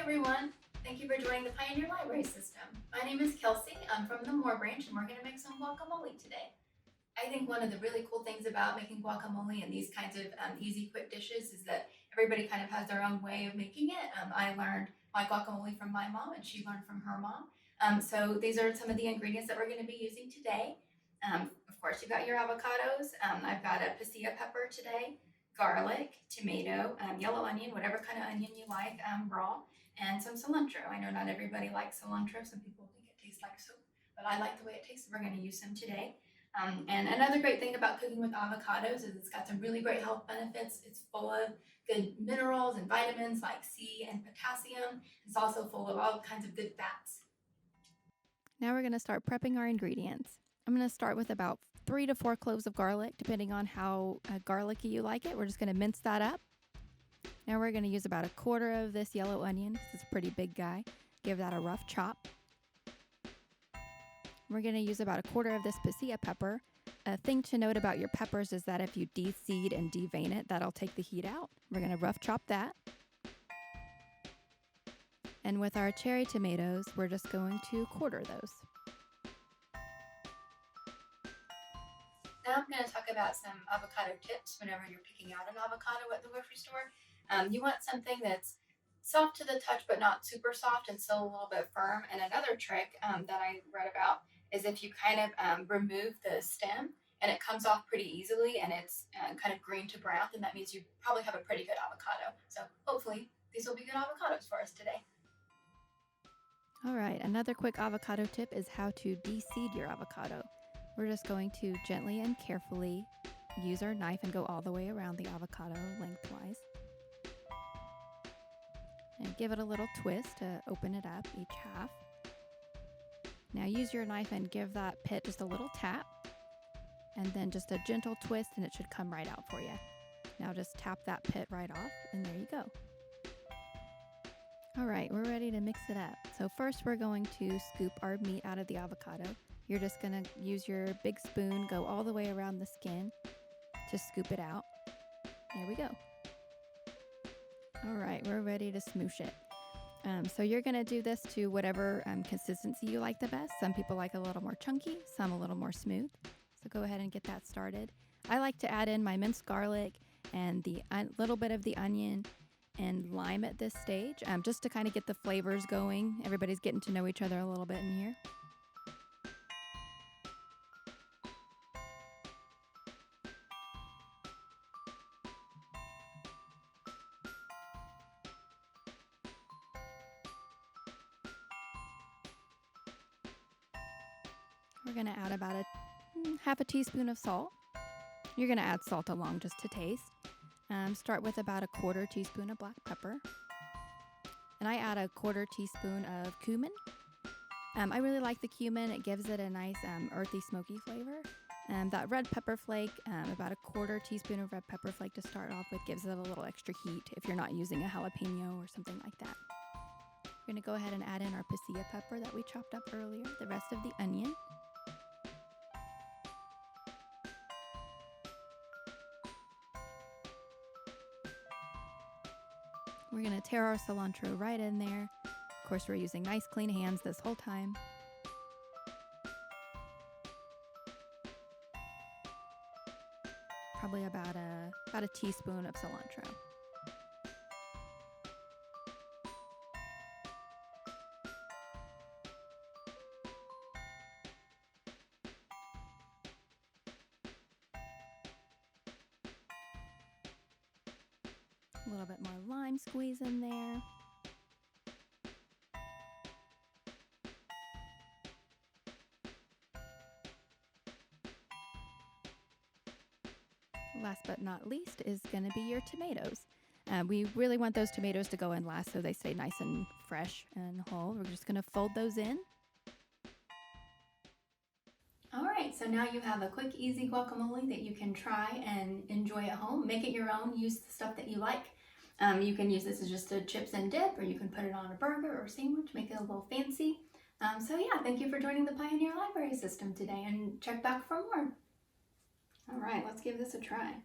everyone. Thank you for joining the Pioneer Library System. My name is Kelsey. I'm from the Moore branch and we're going to make some guacamole today. I think one of the really cool things about making guacamole and these kinds of easy, quick dishes is that everybody kind of has their own way of making it. I learned my guacamole from my mom and she learned from her mom. So these are some of the ingredients that we're going to be using today. Of course, you've got your avocados. I've got a pasilla pepper today, garlic, tomato, yellow onion, whatever kind of onion you like, raw, and some cilantro. I know not everybody likes cilantro. Some people think it tastes like soup, but I like the way it tastes. We're going to use some today. And another great thing about cooking with avocados is it's got some really great health benefits. It's full of good minerals and vitamins like C and potassium. It's also full of all kinds of good fats. Now we're going to start prepping our ingredients. I'm going to start with about 3 to 4 cloves of garlic, depending on how garlicky you like it. We're just going to mince that up. Now we're going to use about 1/4 of this yellow onion. This is a pretty big guy. Give that a rough chop. We're going to use about 1/4 of this pasilla pepper. A thing to note about your peppers is that if you de-seed and de-vein it, that'll take the heat out. We're going to rough chop that. And with our cherry tomatoes, we're just going to quarter those. Now I'm going to talk about some avocado tips whenever you're picking out an avocado at the grocery store. You want something that's soft to the touch but not super soft and still a little bit firm. And another trick that I read about is if you kind of remove the stem and it comes off pretty easily and it's kind of green to brown, then that means you probably have a pretty good avocado. So hopefully these will be good avocados for us today. All right, another quick avocado tip is how to de-seed your avocado. We're just going to gently and carefully use our knife and go all the way around the avocado lengthwise. And give it a little twist to open it up, each half. Now use your knife and give that pit just a little tap. And then just a gentle twist and it should come right out for you. Now just tap that pit right off and there you go. All right, we're ready to mix it up. So first we're going to scoop our meat out of the avocado. You're just going to use your big spoon, go all the way around the skin to scoop it out. There we go. All right, we're ready to smoosh it. So you're going to do this to whatever consistency you like the best. Some people like a little more chunky, some a little more smooth. So go ahead and get that started. I like to add in my minced garlic and the little bit of the onion and lime at this stage, just to kind of get the flavors going. Everybody's getting to know each other a little bit in here. We're going to add about half a teaspoon of salt. You're going to add salt along just to taste. Start with about 1/4 teaspoon of black pepper. And I add 1/4 teaspoon of cumin. I really like the cumin. It gives it a nice earthy, smoky flavor. That red pepper flake, about 1/4 teaspoon of red pepper flake to start off with, gives it a little extra heat if you're not using a jalapeno or something like that. We're going to go ahead and add in our pasilla pepper that we chopped up earlier, the rest of the onion. We're going to tear our cilantro right in there. Of course, we're using nice clean hands this whole time. Probably about a teaspoon of cilantro. A little bit more lime squeeze in there. Last but not least is going to be your tomatoes. We really want those tomatoes to go in last so they stay nice and fresh and whole. We're just going to fold those in. All right, so now you have a quick, easy guacamole that you can try and enjoy at home. Make it your own. Use the stuff that you like. You can use this as just a chips and dip, or you can put it on a burger or sandwich, make it a little fancy. So yeah, thank you for joining the Pioneer Library System today, and check back for more. All right, let's give this a try.